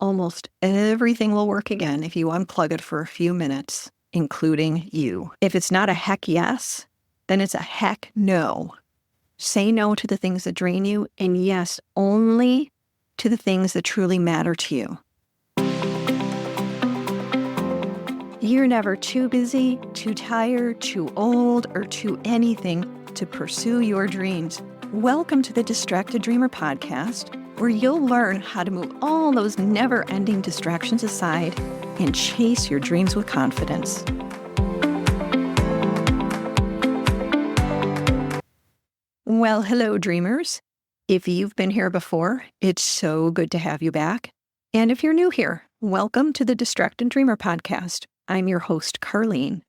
almost everything will work again if you unplug it for a few minutes, including you. If it's not a heck yes, then it's a heck no. Say no to the things that drain you, and yes, only to the things that truly matter to you. You're never too busy, too tired, too old, or too anything to pursue your dreams. Welcome to the Distracted Dreamer podcast, where you'll learn how to move all those never-ending distractions aside and chase your dreams with confidence. Well, hello, dreamers. If you've been here before, it's so good to have you back. And if you're new here, welcome to the Distracted Dreamer podcast. I'm your host, Carlene.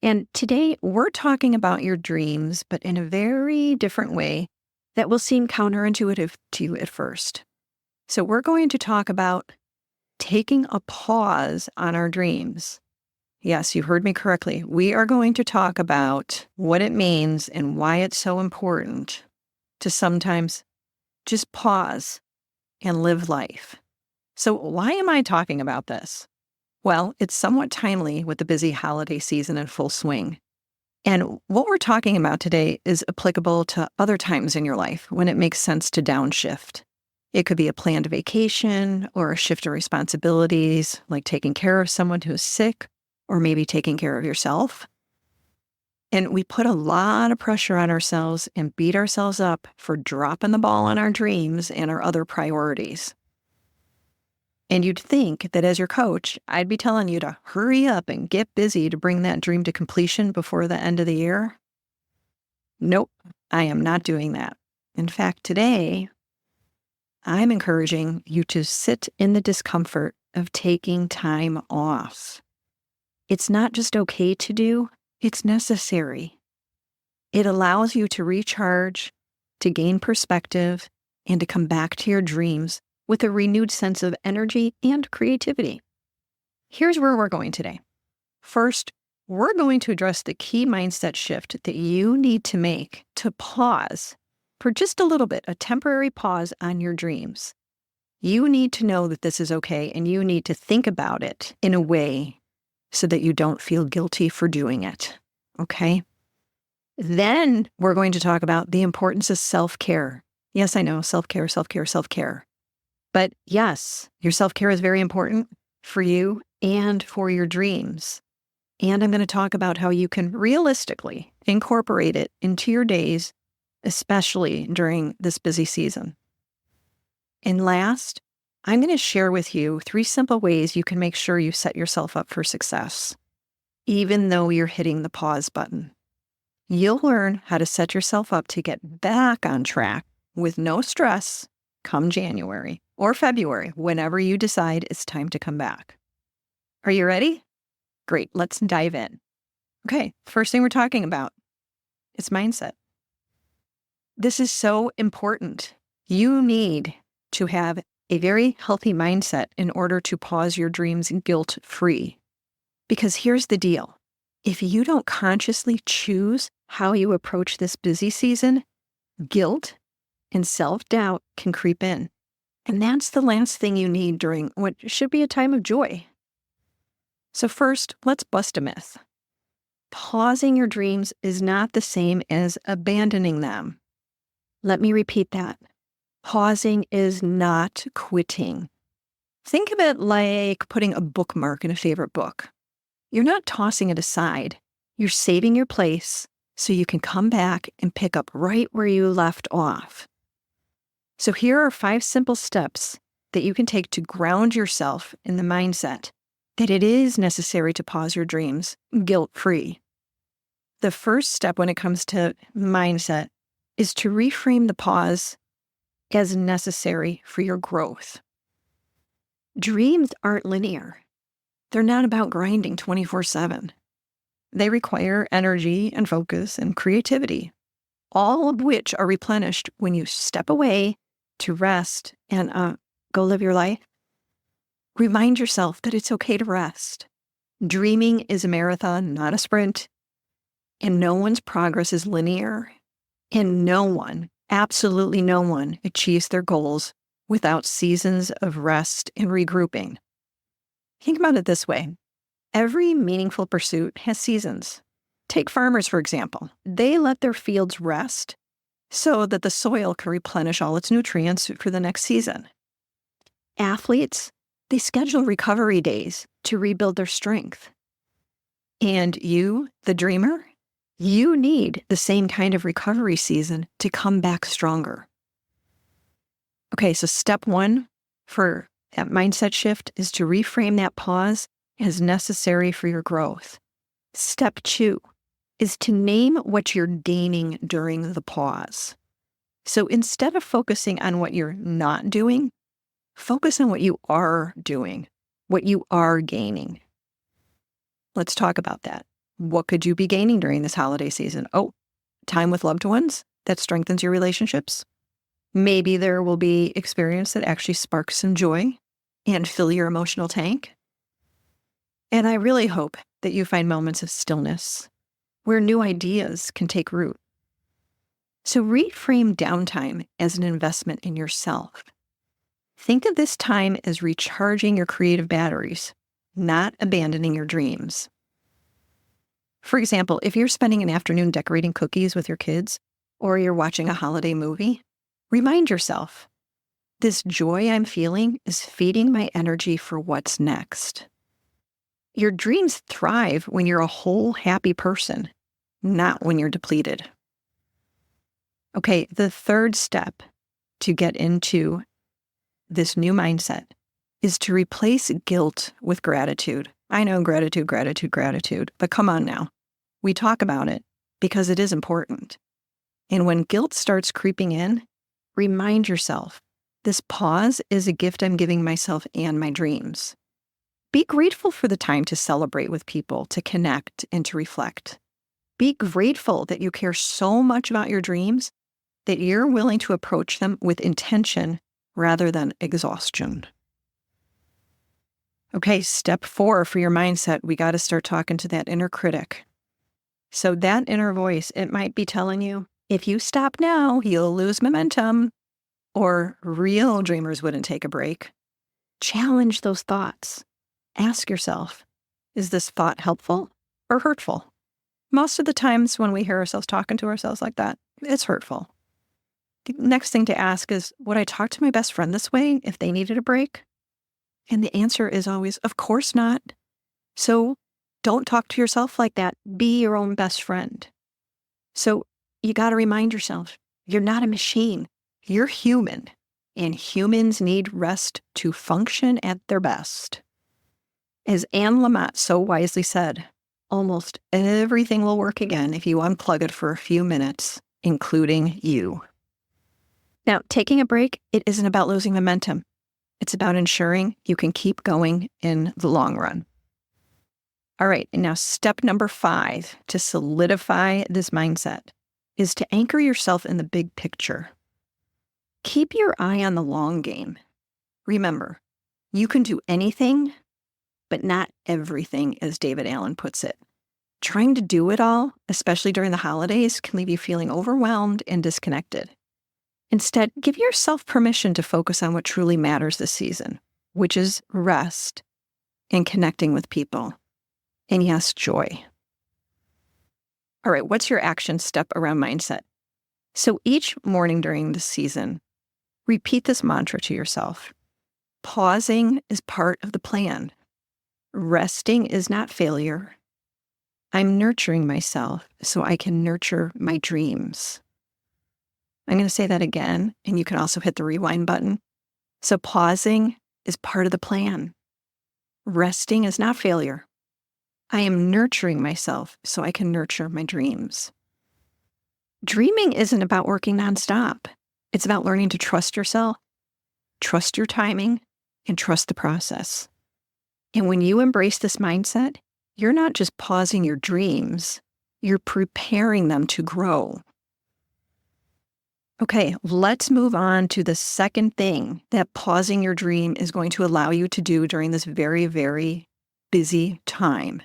And today we're talking about your dreams, but in a very different way that will seem counterintuitive to you at first. So we're going to talk about taking a pause on our dreams. Yes, you heard me correctly. We are going to talk about what it means and why it's so important to sometimes just pause and live life. So why am I talking about this? Well, it's somewhat timely with the busy holiday season in full swing. And what we're talking about today is applicable to other times in your life when it makes sense to downshift. It could be a planned vacation or a shift in responsibilities, like taking care of someone who's sick or maybe taking care of yourself. And we put a lot of pressure on ourselves and beat ourselves up for dropping the ball on our dreams and our other priorities. And you'd think that as your coach, I'd be telling you to hurry up and get busy to bring that dream to completion before the end of the year. Nope, I am not doing that. In fact, today, I'm encouraging you to sit in the discomfort of taking time off. It's not just okay to do, it's necessary. It allows you to recharge, to gain perspective, and to come back to your dreams with a renewed sense of energy and creativity. Here's where we're going today. First, we're going to address the key mindset shift that you need to make to pause for just a little bit, a temporary pause on your dreams. You need to know that this is okay, and you need to think about it in a way so that you don't feel guilty for doing it, okay? Then we're going to talk about the importance of self-care. Yes, I know, self-care, self-care, self-care. But yes, your self-care is very important for you and for your dreams. And I'm going to talk about how you can realistically incorporate it into your days, especially during this busy season. And last, I'm going to share with you 3 simple ways you can make sure you set yourself up for success, even though you're hitting the pause button. You'll learn how to set yourself up to get back on track with no stress come January or February, whenever you decide it's time to come back. Are you ready? Great, let's dive in. Okay, first thing we're talking about is mindset. This is so important. You need to have a very healthy mindset in order to pause your dreams guilt-free. Because here's the deal. If you don't consciously choose how you approach this busy season, guilt and self-doubt can creep in. And that's the last thing you need during what should be a time of joy. So first, let's bust a myth. Pausing your dreams is not the same as abandoning them. Let me repeat that. Pausing is not quitting. Think of it like putting a bookmark in a favorite book. You're not tossing it aside. You're saving your place so you can come back and pick up right where you left off. So here are 5 simple steps that you can take to ground yourself in the mindset that it is necessary to pause your dreams guilt-free. The first step when it comes to mindset is to reframe the pause as necessary for your growth. Dreams aren't linear. They're not about grinding 24/7. They require energy and focus and creativity, all of which are replenished when you step away to rest and go live your life. Remind yourself that it's okay to rest. Dreaming is a marathon, not a sprint. And no one's progress is linear. And no one, absolutely no one, achieves their goals without seasons of rest and regrouping. Think about it this way. Every meaningful pursuit has seasons. Take farmers, for example. They let their fields rest so that the soil can replenish all its nutrients for the next season. Athletes, they schedule recovery days to rebuild their strength. And you, the dreamer, you need the same kind of recovery season to come back stronger. Okay, so step 1 for that mindset shift is to reframe that pause as necessary for your growth. Step 2 is to name what you're gaining during the pause. So instead of focusing on what you're not doing, focus on what you are doing, what you are gaining. Let's talk about that. What could you be gaining during this holiday season? Oh, time with loved ones that strengthens your relationships. Maybe there will be experience that actually sparks some joy and fill your emotional tank. And I really hope that you find moments of stillness where new ideas can take root. So reframe downtime as an investment in yourself. Think of this time as recharging your creative batteries, not abandoning your dreams. For example, if you're spending an afternoon decorating cookies with your kids, or you're watching a holiday movie, remind yourself, this joy I'm feeling is feeding my energy for what's next. Your dreams thrive when you're a whole, happy person, not when you're depleted. Okay, the third step to get into this new mindset is to replace guilt with gratitude. I know gratitude, but come on now. We talk about it because it is important. And when guilt starts creeping in, remind yourself, this pause is a gift I'm giving myself and my dreams. Be grateful for the time to celebrate with people, to connect, and to reflect. Be grateful that you care so much about your dreams that you're willing to approach them with intention rather than exhaustion. Okay, step 4 for your mindset, we got to start talking to that inner critic. So that inner voice, it might be telling you, if you stop now, you'll lose momentum. Or real dreamers wouldn't take a break. Challenge those thoughts. Ask yourself, is this thought helpful or hurtful? Most of the times when we hear ourselves talking to ourselves like that, it's hurtful. The next thing to ask is, would I talk to my best friend this way if they needed a break? And the answer is always, of course not. So don't talk to yourself like that. Be your own best friend. So you got to remind yourself, you're not a machine. You're human, and humans need rest to function at their best. As Anne Lamott so wisely said, almost everything will work again if you unplug it for a few minutes, including you. Now, taking a break, it isn't about losing momentum. It's about ensuring you can keep going in the long run. All right, and now step number 5 to solidify this mindset is to anchor yourself in the big picture. Keep your eye on the long game. Remember, you can do anything, but not everything, as David Allen puts it. Trying to do it all, especially during the holidays, can leave you feeling overwhelmed and disconnected. Instead, give yourself permission to focus on what truly matters this season, which is rest and connecting with people. And yes, joy. All right, what's your action step around mindset? So each morning during this season, repeat this mantra to yourself. Pausing is part of the plan. Resting is not failure. I'm nurturing myself so I can nurture my dreams. I'm going to say that again, and you can also hit the rewind button. So pausing is part of the plan. Resting is not failure. I am nurturing myself so I can nurture my dreams. Dreaming isn't about working nonstop. It's about learning to trust yourself, trust your timing, and trust the process. And when you embrace this mindset, you're not just pausing your dreams, you're preparing them to grow. Okay, let's move on to the second thing that pausing your dream is going to allow you to do during this very, very busy time.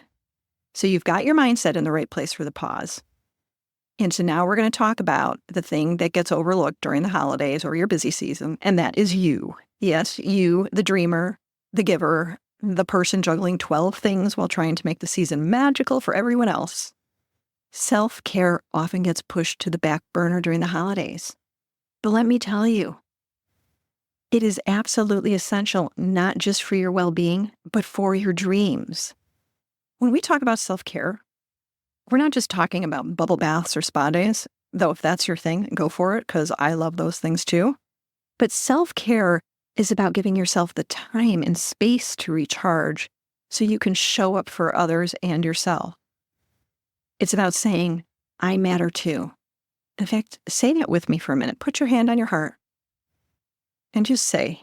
So you've got your mindset in the right place for the pause. And so now we're going to talk about the thing that gets overlooked during the holidays or your busy season, and that is you. Yes, you, the dreamer, the giver, the person juggling 12 things while trying to make the season magical for everyone else. Self-care often gets pushed to the back burner during the holidays. But let me tell you, it is absolutely essential, not just for your well-being, but for your dreams. When we talk about self-care, we're not just talking about bubble baths or spa days, though if that's your thing, go for it, because I love those things too. But self-care is about giving yourself the time and space to recharge so you can show up for others and yourself. It's about saying, I matter too. In fact, say that with me for a minute. Put your hand on your heart and just say,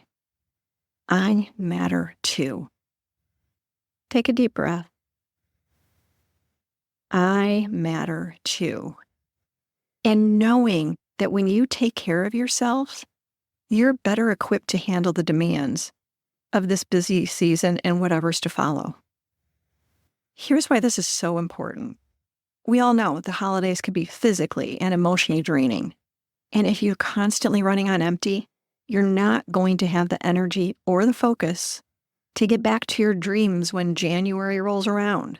I matter too. Take a deep breath. I matter too. And knowing that when you take care of yourself, you're better equipped to handle the demands of this busy season and whatever's to follow. Here's why this is so important. We all know the holidays can be physically and emotionally draining. And if you're constantly running on empty, you're not going to have the energy or the focus to get back to your dreams when January rolls around.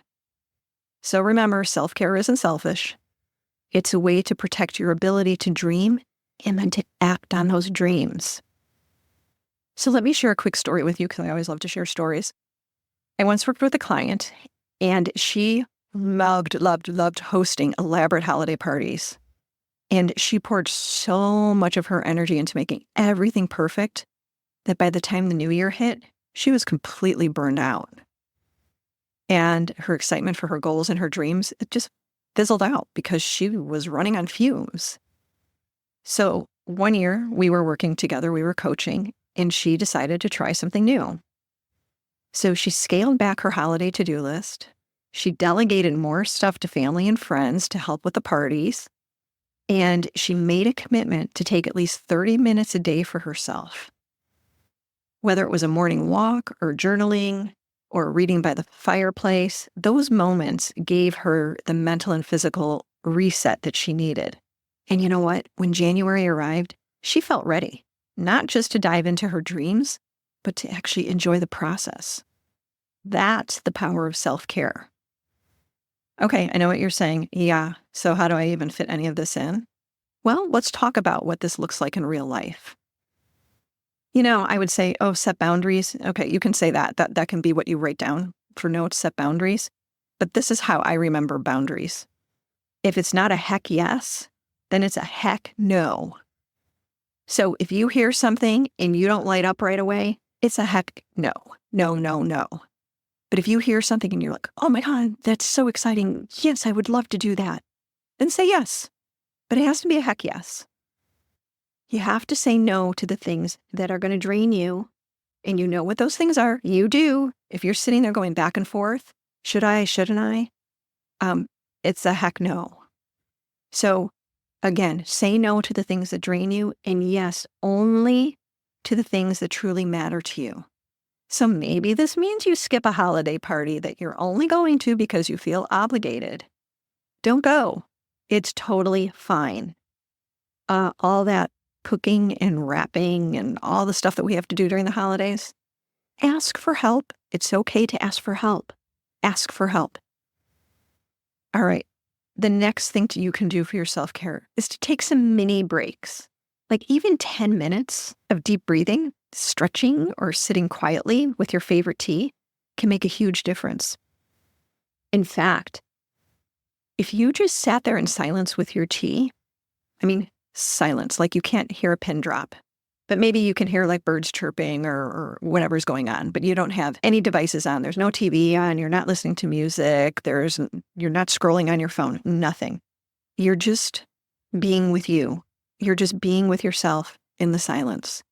So remember, self-care isn't selfish. It's a way to protect your ability to dream and then to act on those dreams. So let me share a quick story with you because I always love to share stories. I once worked with a client and she loved hosting elaborate holiday parties. And she poured so much of her energy into making everything perfect that by the time the new year hit, she was completely burned out. And her excitement for her goals and her dreams, it just fizzled out because she was running on fumes. So one year we were working together, we were coaching, and she decided to try something new. So she scaled back her holiday to-do list. She delegated more stuff to family and friends to help with the parties. And she made a commitment to take at least 30 minutes a day for herself. Whether it was a morning walk or journaling or reading by the fireplace, those moments gave her the mental and physical reset that she needed. And you know what? When January arrived, she felt ready, not just to dive into her dreams, but to actually enjoy the process. That's the power of self-care. Okay, I know what you're saying. Yeah, so how do I even fit any of this in? Well, let's talk about what this looks like in real life. You know, I would say, set boundaries. Okay, you can say that. That can be what you write down for notes, set boundaries. But this is how I remember boundaries. If it's not a heck yes, then it's a heck no. So if you hear something and you don't light up right away, it's a heck no. No, no, no. But if you hear something and you're like, oh my God, that's so exciting. Yes, I would love to do that. Then say yes. But it has to be a heck yes. You have to say no to the things that are going to drain you. And you know what those things are. You do. If you're sitting there going back and forth, should I, shouldn't I? It's a heck no. So again, say no to the things that drain you. And yes, only to the things that truly matter to you. So maybe this means you skip a holiday party that you're only going to because you feel obligated. Don't go. It's totally fine. All that cooking and wrapping and all the stuff that we have to do during the holidays, ask for help. It's okay to ask for help. Ask for help. All right. The next thing you can do for your self-care is to take some mini breaks, like even 10 minutes of deep breathing, stretching, or sitting quietly with your favorite tea can make a huge difference. In fact, if you just sat there in silence with your tea, silence, like you can't hear a pin drop, but maybe you can hear like birds chirping or whatever's going on, but you don't have any devices on. There's no TV on. You're not listening to music. You're not scrolling on your phone. Nothing. You're just being with you. You're just being with yourself in the silence.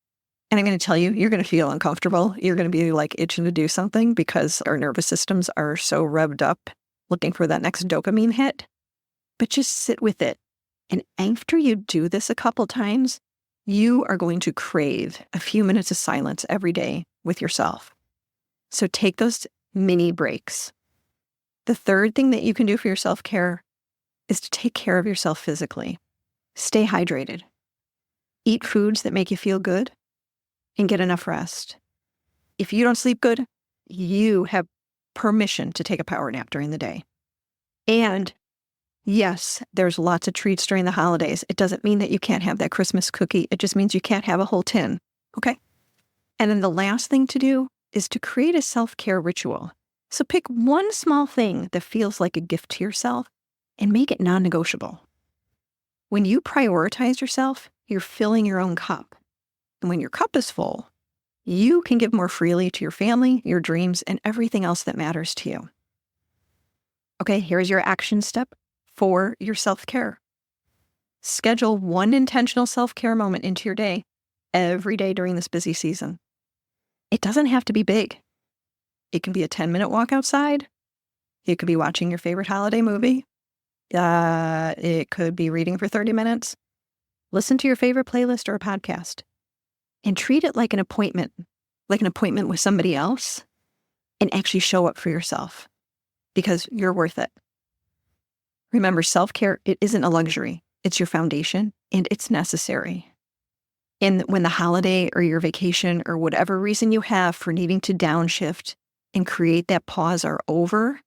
And I'm going to tell you, you're going to feel uncomfortable. You're going to be like itching to do something because our nervous systems are so revved up looking for that next dopamine hit. But just sit with it. And after you do this a couple times, you are going to crave a few minutes of silence every day with yourself. So take those mini breaks. The third thing that you can do for your self-care is to take care of yourself physically. Stay hydrated. Eat foods that make you feel good and get enough rest. If you don't sleep good, you have permission to take a power nap during the day. And yes, there's lots of treats during the holidays. It doesn't mean that you can't have that Christmas cookie. It just means you can't have a whole tin. Okay? And then the last thing to do is to create a self-care ritual. So pick one small thing that feels like a gift to yourself and make it non-negotiable. When you prioritize yourself, you're filling your own cup. And when your cup is full, you can give more freely to your family, your dreams, and everything else that matters to you. Okay, here's your action step for your self-care. Schedule one intentional self-care moment into your day every day during this busy season. It doesn't have to be big. It can be a 10-minute walk outside. It could be watching your favorite holiday movie. It could be reading for 30 minutes. Listen to your favorite playlist or a podcast. And treat it like an appointment with somebody else, and actually show up for yourself because you're worth it. Remember, self-care, it isn't a luxury. It's your foundation, and it's necessary. And when the holiday or your vacation or whatever reason you have for needing to downshift and create that pause are over,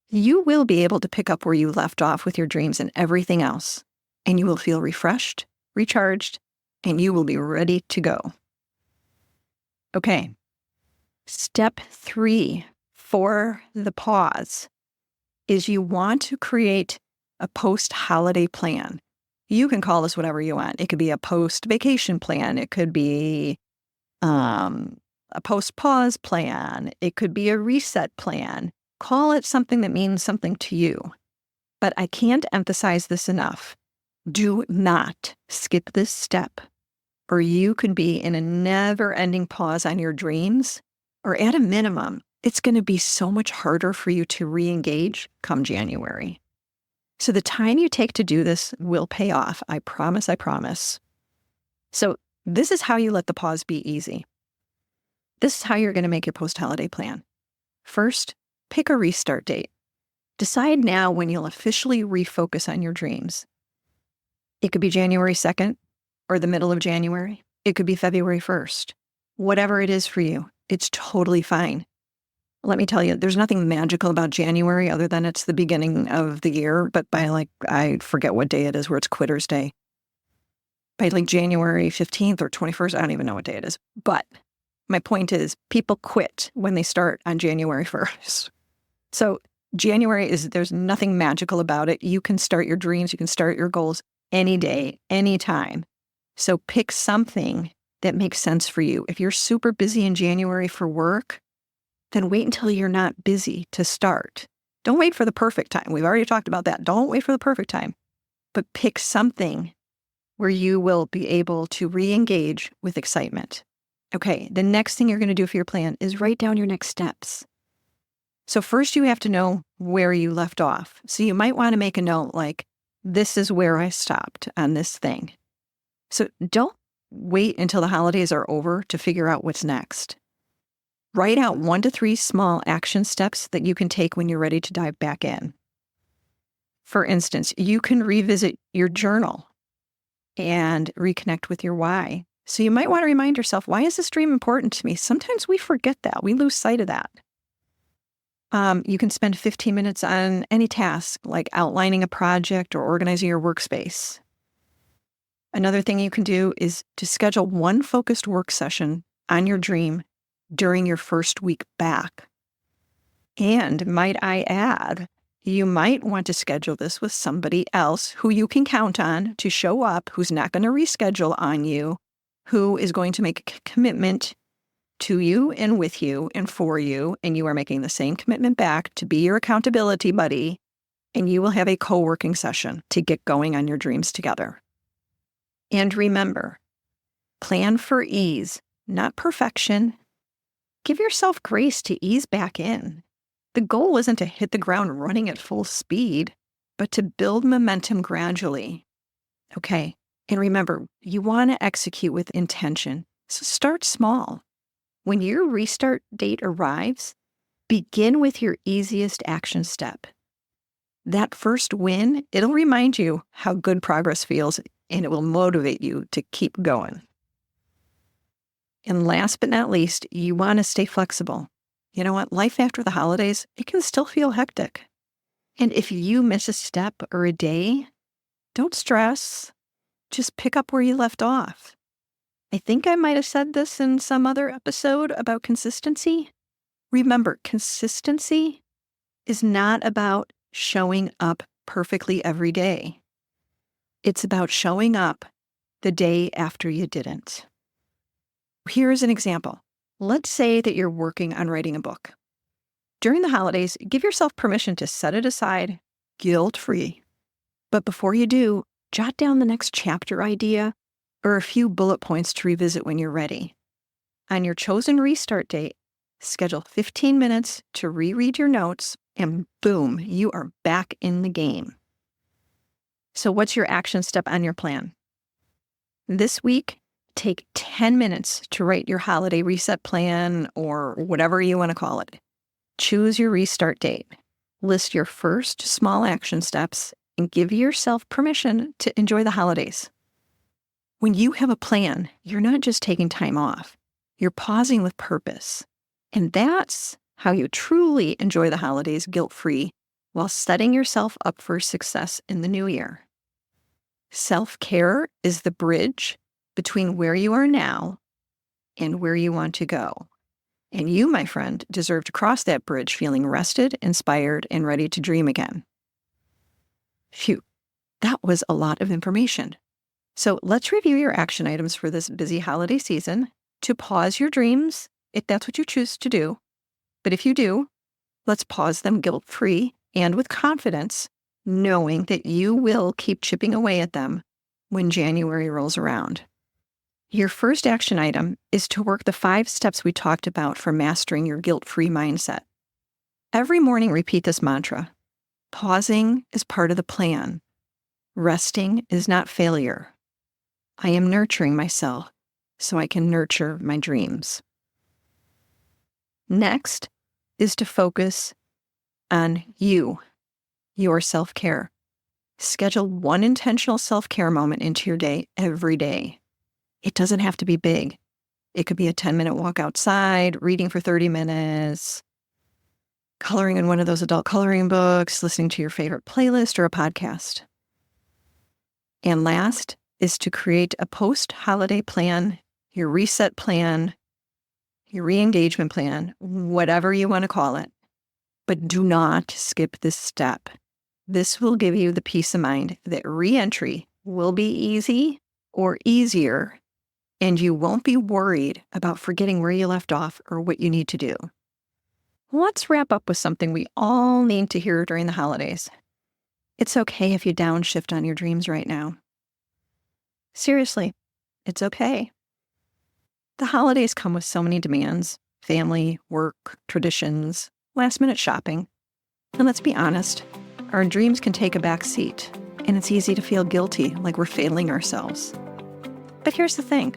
you will be able to pick up where you left off with your dreams and everything else, and you will feel refreshed, recharged, and you will be ready to go. Okay. Step 3 for the pause is you want to create a post-holiday plan. You can call this whatever you want. It could be a post-vacation plan. It could be a post-pause plan. It could be a reset plan. Call it something that means something to you. But I can't emphasize this enough. Do not skip this step, or you could be in a never-ending pause on your dreams, or at a minimum, it's going to be so much harder for you to re-engage come January. So the time you take to do this will pay off. I promise, I promise. So this is how you let the pause be easy. This is how you're going to make your post-holiday plan. First, pick a restart date. Decide now when you'll officially refocus on your dreams. It could be January 2nd or the middle of January. It could be February 1st. Whatever it is for you, it's totally fine. Let me tell you, there's nothing magical about January other than it's the beginning of the year, but by I forget what day it is where it's Quitter's Day. By January 15th or 21st, I don't even know what day it is. But my point is, people quit when they start on January 1st. So January there's nothing magical about it. You can start your dreams, you can start your goals any day, anytime. So pick something that makes sense for you. If you're super busy in January for work, then wait until you're not busy to start. Don't wait for the perfect time. We've already talked about that. Don't wait for the perfect time. But pick something where you will be able to re-engage with excitement. Okay, the next thing you're going to do for your plan is write down your next steps. So first you have to know where you left off. So you might want to make a note like, this is where I stopped on this thing. So don't wait until the holidays are over to figure out what's next. Write out 1 to 3 small action steps that you can take when you're ready to dive back in. For instance, you can revisit your journal and reconnect with your why. So you might want to remind yourself, why is this dream important to me? Sometimes we forget that. We lose sight of that. You can spend 15 minutes on any task, like outlining a project or organizing your workspace. Another thing you can do is to schedule one focused work session on your dream during your first week back. And might I add, you might want to schedule this with somebody else who you can count on to show up, who's not going to reschedule on you, who is going to make a commitment to you and with you and for you, and you are making the same commitment back to be your accountability buddy, and you will have a co-working session to get going on your dreams together. And remember, plan for ease, not perfection. Give yourself grace to ease back in. The goal isn't to hit the ground running at full speed, but to build momentum gradually. Okay, and remember, you want to execute with intention, so start small. When your restart date arrives, begin with your easiest action step. That first win, it'll remind you how good progress feels, and it will motivate you to keep going. And last but not least, you want to stay flexible. You know what? Life after the holidays, it can still feel hectic. And if you miss a step or a day, don't stress. Just pick up where you left off. I think I might have said this in some other episode about consistency. Remember, consistency is not about showing up perfectly every day. It's about showing up the day after you didn't. Here's an example. Let's say that you're working on writing a book. During the holidays, give yourself permission to set it aside, guilt-free. But before you do, jot down the next chapter idea or a few bullet points to revisit when you're ready. On your chosen restart date, schedule 15 minutes to reread your notes, and boom, you are back in the game. So what's your action step on your plan? This week, take 10 minutes to write your holiday reset plan or whatever you want to call it. Choose your restart date. List your first small action steps and give yourself permission to enjoy the holidays. When you have a plan, you're not just taking time off. You're pausing with purpose. And that's how you truly enjoy the holidays guilt-free while setting yourself up for success in the new year. Self-care is the bridge between where you are now and where you want to go. And you, my friend, deserve to cross that bridge feeling rested, inspired, and ready to dream again. Phew, that was a lot of information. So let's review your action items for this busy holiday season to pause your dreams, if that's what you choose to do. But if you do, let's pause them guilt-free and with confidence, knowing that you will keep chipping away at them when January rolls around. Your first action item is to work the 5 steps we talked about for mastering your guilt-free mindset. Every morning, repeat this mantra. Pausing is part of the plan. Resting is not failure. I am nurturing myself so I can nurture my dreams. Next is to focus on you, your self-care. Schedule one intentional self-care moment into your day every day. It doesn't have to be big. It could be a 10-minute walk outside, reading for 30 minutes, coloring in one of those adult coloring books, listening to your favorite playlist or a podcast. And last is to create a post-holiday plan, your reset plan, your re-engagement plan, whatever you want to call it. But do not skip this step. This will give you the peace of mind that re-entry will be easy or easier, and you won't be worried about forgetting where you left off or what you need to do. Let's wrap up with something we all need to hear during the holidays. It's okay if you downshift on your dreams right now. Seriously, it's okay. The holidays come with so many demands: family, work, traditions, last-minute shopping. And let's be honest, our dreams can take a back seat, and it's easy to feel guilty, like we're failing ourselves. But here's the thing.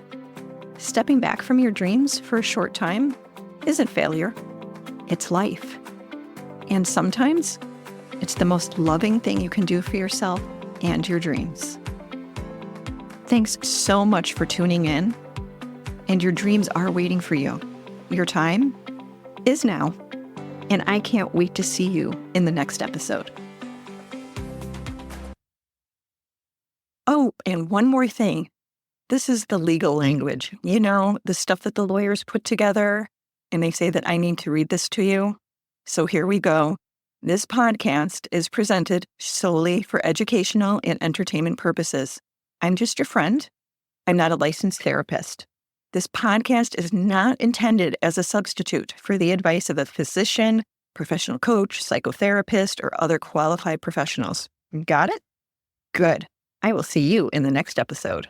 Stepping back from your dreams for a short time isn't failure. It's life. And sometimes it's the most loving thing you can do for yourself and your dreams. Thanks so much for tuning in. And your dreams are waiting for you. Your time is now. And I can't wait to see you in the next episode. Oh, and one more thing. This is the legal language. You know, the stuff that the lawyers put together, and they say that I need to read this to you. So here we go. This podcast is presented solely for educational and entertainment purposes. I'm just your friend. I'm not a licensed therapist. This podcast is not intended as a substitute for the advice of a physician, professional coach, psychotherapist, or other qualified professionals. Got it? Good. I will see you in the next episode.